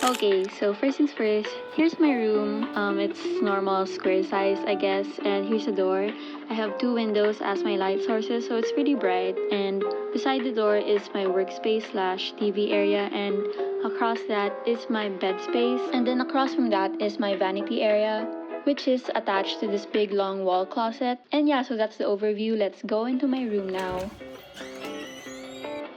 Okay, so first things first, here's my room. It's normal square size, I guess, and here's the door. I have two windows as my light sources, so it's pretty bright. And beside the door is my workspace slash TV area, and across that is my bed space. And then across from that is my vanity area, which is attached to this big long wall closet. And yeah, so that's the overview. Let's go into my room now.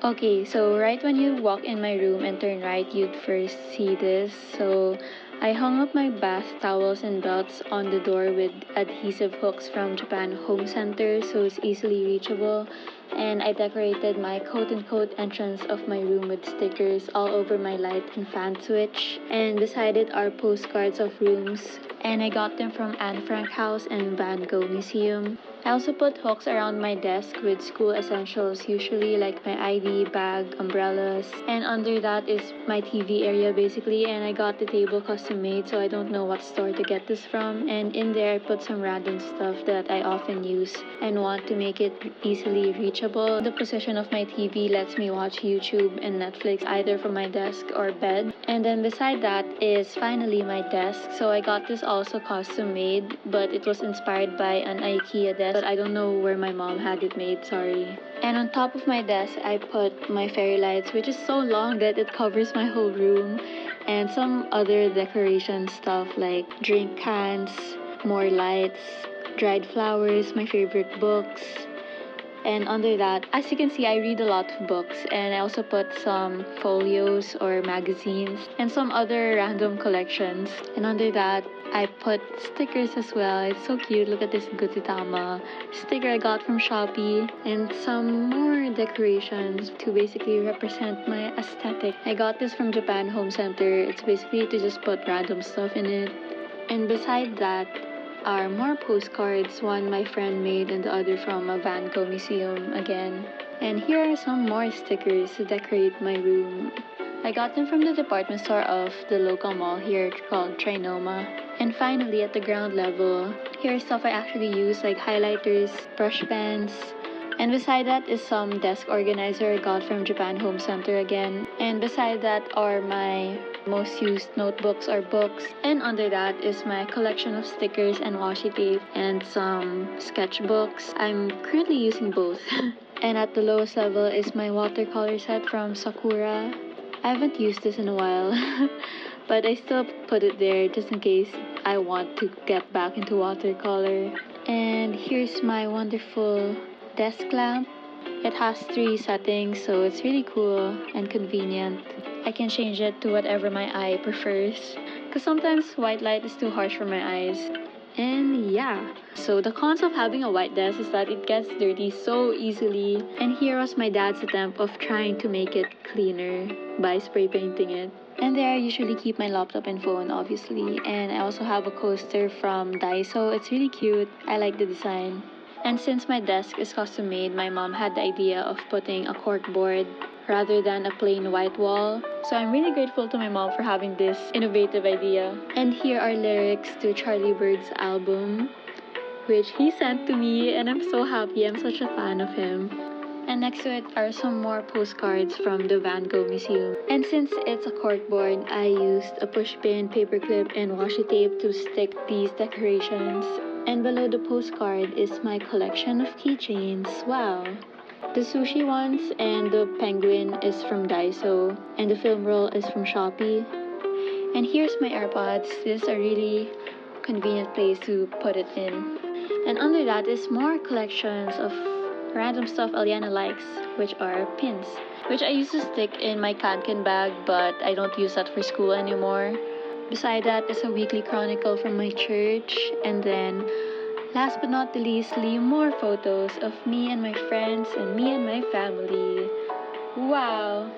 Okay, so right when you walk in my room and turn right, you'd first see this. So I hung up my bath towels and belts on the door with adhesive hooks from Japan Home Center, so it's easily reachable. And I decorated my quote-unquote entrance of my room with stickers all over my light and fan switch. And beside it are postcards of rooms, and I got them from Anne Frank House and Van Gogh Museum. I also put hooks around my desk with school essentials, usually like my ID, bag, umbrellas. And under that is my TV area basically, and I got the table custom made, so I don't know what store to get this from. And in there I put some random stuff that I often use and want to make it easily reachable. The position of my TV lets me watch YouTube and Netflix either from my desk or bed. And then beside that is finally my desk. So I got this also custom made, but it was inspired by an IKEA desk, but I don't know where my mom had it made, sorry. And on top of my desk, I put my fairy lights, which is so long that it covers my whole room, and some other decoration stuff like drink cans, more lights, dried flowers, my favorite books. And under that, as you can see, I read a lot of books, and I also put some folios or magazines and some other random collections. And under that, I put stickers as well. It's so cute. Look at this Gutitama sticker I got from Shopee, and some more decorations to basically represent my aesthetic. I got this from Japan Home Center. It's basically to just put random stuff in it. And beside that are more postcards, one my friend made and the other from a Van Gogh museum again. And here are some more stickers to decorate my room. I got them from the department store of the local mall here called Trinoma. And finally, at the ground level, here's stuff I actually use like highlighters, brush pens, and beside that is some desk organizer I got from Japan Home Center again. And beside that are my most used notebooks or books. And under that is my collection of stickers and washi tape and some sketchbooks. I'm currently using both. And at the lowest level is my watercolor set from Sakura. I haven't used this in a while, but I still put it there just in case I want to get back into watercolor. And here's my wonderful desk lamp. It has 3 settings, so it's really cool and convenient. I can change it to whatever my eye prefers, because sometimes white light is too harsh for my eyes. And yeah, so the cons of having a white desk is that it gets dirty so easily. And here was my dad's attempt of trying to make it cleaner by spray painting it. And there I usually keep my laptop and phone, obviously. And I also have a coaster from Daiso. It's really cute. I like the design. And since my desk is custom made, my mom had the idea of putting a corkboard rather than a plain white wall. So I'm really grateful to my mom for having this innovative idea. And here are lyrics to Charlie Bird's album, which he sent to me, and I'm so happy. I'm such a fan of him. And next to it are some more postcards from the Van Gogh Museum. And since it's a corkboard, I used a pushpin, paperclip, and washi tape to stick these decorations. And below the postcard is my collection of keychains. Wow! The sushi ones and the penguin is from Daiso, and the film roll is from Shopee. And here's my AirPods. This is a really convenient place to put it in. And under that is more collections of random stuff Alyanna likes, which are pins, which I used to stick in my Kanken bag, but I don't use that for school anymore. Beside that is a weekly chronicle from my church, and then last but not the leastly, more photos of me and my friends and me and my family. Wow!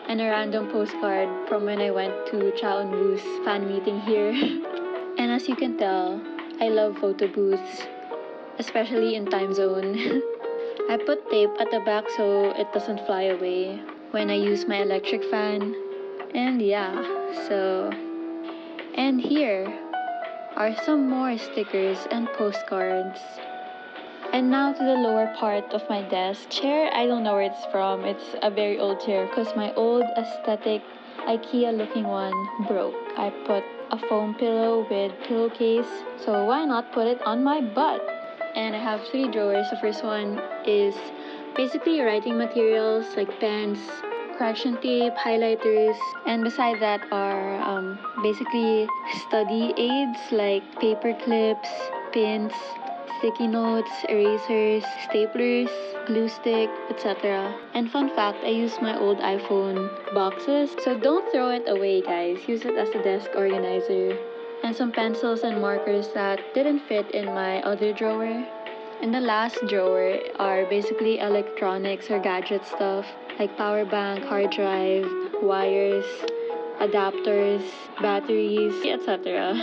And a random postcard from when I went to Chao and Wu's fan meeting here. And as you can tell, I love photo booths, especially in time zone. I put tape at the back so it doesn't fly away when I use my electric fan. And yeah, so... And here are some more stickers and postcards. And now to the lower part of my desk. Chair, I don't know where it's from. It's a very old chair because my old aesthetic IKEA looking one broke. I put a foam pillow with pillowcase, so why not put it on my butt? And I have 3 drawers. The first one is basically writing materials like pens, correction tape, highlighters, and beside that are basically study aids like paper clips, pins, sticky notes, erasers, staplers, glue stick, etc. And fun fact, I use my old iPhone boxes, so don't throw it away, guys. Use it as a desk organizer. And some pencils and markers that didn't fit in my other drawer. In the last drawer are basically electronics or gadget stuff like power bank, hard drive, wires, adapters, batteries, etc.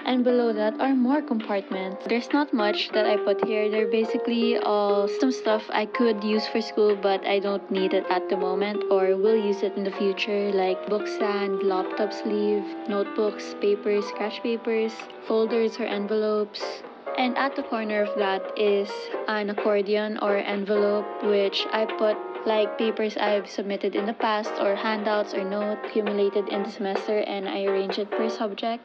And below that are more compartments. There's not much that I put here. They're basically all some stuff I could use for school but I don't need it at the moment or will use it in the future, like book stand, laptop sleeve, notebooks, papers, scratch papers, folders or envelopes. And at the corner of that is an accordion or envelope which I put like papers I've submitted in the past or handouts or notes accumulated in the semester, and I arrange it per subject.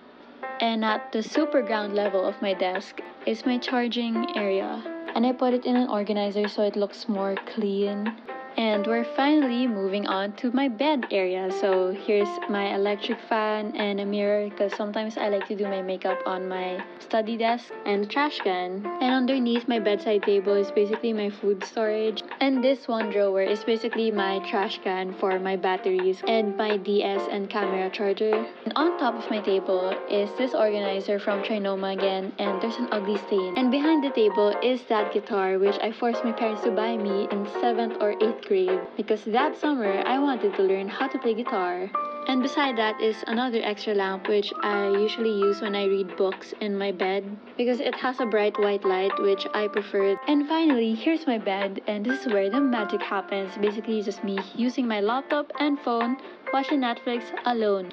And at the super ground level of my desk is my charging area. And I put it in an organizer so it looks more clean. And we're finally moving on to my bed area. So here's my electric fan and a mirror because sometimes I like to do my makeup on my study desk, and a trash can. And underneath my bedside table is basically my food storage. And this one drawer is basically my trash can for my batteries and my DS and camera charger. And on top of my table is this organizer from Trinoma again, and there's an ugly stain. And behind the table is that guitar which I forced my parents to buy me in 7th or 8th grade because that summer I wanted to learn how to play guitar. And beside that is another extra lamp which I usually use when I read books in my bed because it has a bright white light which I prefer. And finally, here's my bed, and this is where the magic happens. Basically just me using my laptop and phone, watching Netflix alone.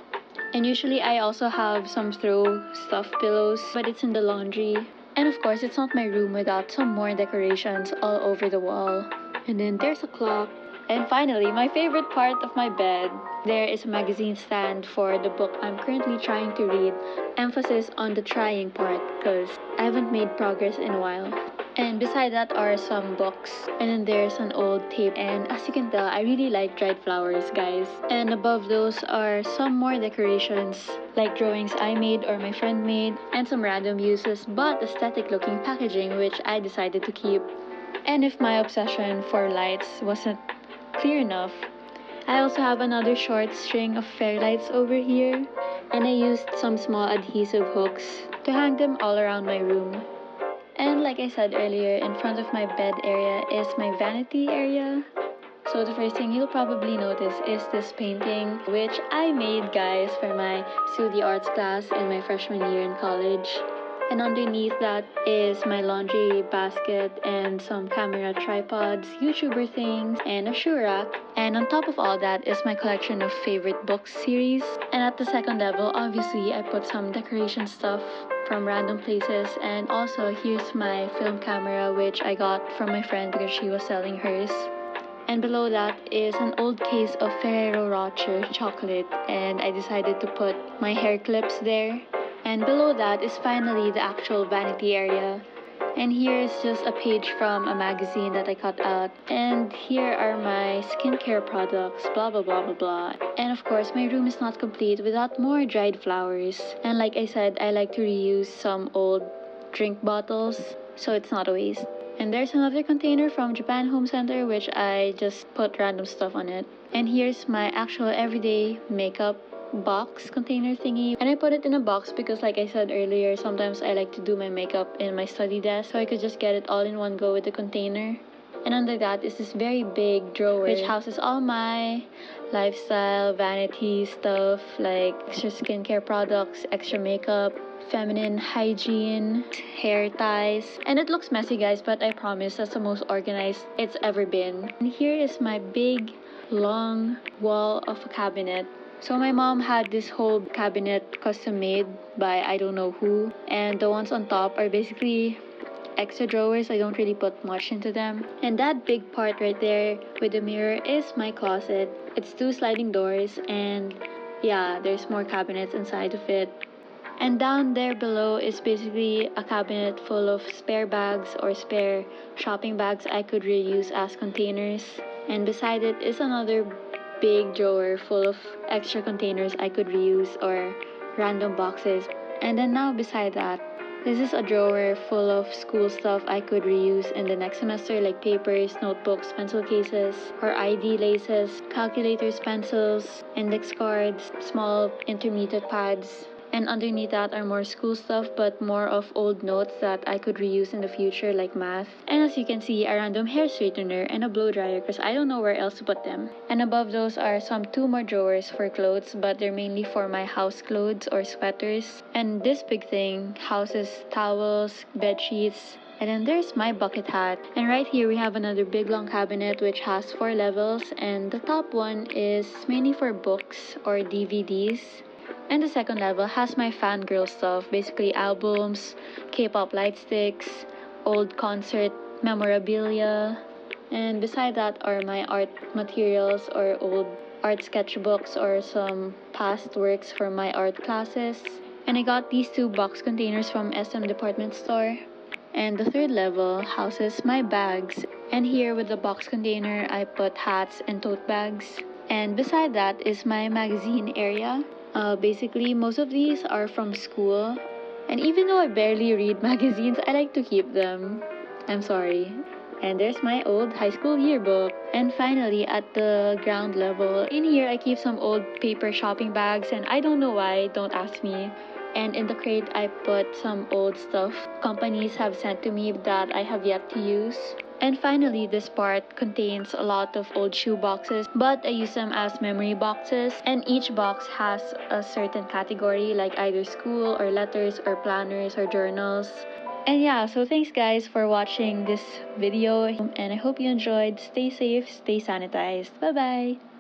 And usually I also have some throw stuffed pillows, but it's in the laundry. And of course, it's not my room without some more decorations all over the wall. And then there's a clock. And finally, my favorite part of my bed, there is a magazine stand for the book I'm currently trying to read. Emphasis on the trying part because I haven't made progress in a while. And beside that are some books. And then there's an old tape. And as you can tell, I really like dried flowers, guys. And above those are some more decorations, like drawings I made or my friend made, and some random uses but aesthetic looking packaging which I decided to keep. And if my obsession for lights wasn't clear enough, I also have another short string of fairy lights over here, and I used some small adhesive hooks to hang them all around my room. And like I said earlier, in front of my bed area is my vanity area. So the first thing you'll probably notice is this painting which I made, guys, for my studio arts class in my freshman year in college. And underneath that is my laundry basket and some camera tripods, YouTuber things, and a shoe rack. And on top of all that is my collection of favorite books series. And at the second level, obviously, I put some decoration stuff from random places. And also, here's my film camera, which I got from my friend because she was selling hers. And below that is an old case of Ferrero Rocher chocolate, and I decided to put my hair clips there. And below that is finally the actual vanity area. And here is just a page from a magazine that I cut out. And here are my skincare products, blah blah blah blah blah. And of course, my room is not complete without more dried flowers. And like I said, I like to reuse some old drink bottles, so it's not a waste. And there's another container from Japan Home Center which I just put random stuff on it. And here's my actual everyday makeup box container thingy, and I put it in a box because like I said earlier, sometimes I like to do my makeup in my study desk, so I could just get it all in one go with the container. And under that is this very big drawer which houses all my lifestyle vanity stuff like extra skincare products, extra makeup, feminine hygiene, hair ties. And it looks messy, guys, but I promise that's the most organized it's ever been. And here is my big long wall of a cabinet. So my mom had this whole cabinet custom made by I don't know who, and the ones on top are basically extra drawers. I don't really put much into them. And that big part right there with the mirror is my closet. It's 2 sliding doors, and yeah, there's more cabinets inside of it. And down there below is basically a cabinet full of spare bags or spare shopping bags I could reuse as containers. And beside it is another big drawer full of extra containers I could reuse or random boxes. And then now beside that, this is a drawer full of school stuff I could reuse in the next semester, like papers, notebooks, pencil cases, or ID laces, calculators, pencils, index cards, small intermediate pads. And underneath that are more school stuff, but more of old notes that I could reuse in the future, like math. And as you can see, a random hair straightener and a blow dryer because I don't know where else to put them. And above those are some 2 more drawers for clothes, but they're mainly for my house clothes or sweaters. And this big thing houses towels, bed sheets, and then there's my bucket hat. And right here we have another big long cabinet which has 4 levels, and the top one is mainly for books or DVDs. And the second level has my fangirl stuff, basically albums, K-pop light sticks, old concert memorabilia. And beside that are my art materials or old art sketchbooks or some past works from my art classes. And I got these 2 box containers from SM department store. And the third level houses my bags. And here with the box container, I put hats and tote bags. And beside that is my magazine area. Basically, most of these are from school. And even though I barely read magazines, I like to keep them. I'm sorry. And there's my old high school yearbook. And finally, at the ground level, in here I keep some old paper shopping bags. And I don't know why, don't ask me. And in the crate, I put some old stuff companies have sent to me that I have yet to use. And finally, this part contains a lot of old shoe boxes, but I use them as memory boxes. And each box has a certain category, like either school or letters or planners or journals. And yeah, so thanks guys for watching this video, and I hope you enjoyed. Stay safe, stay sanitized. Bye bye!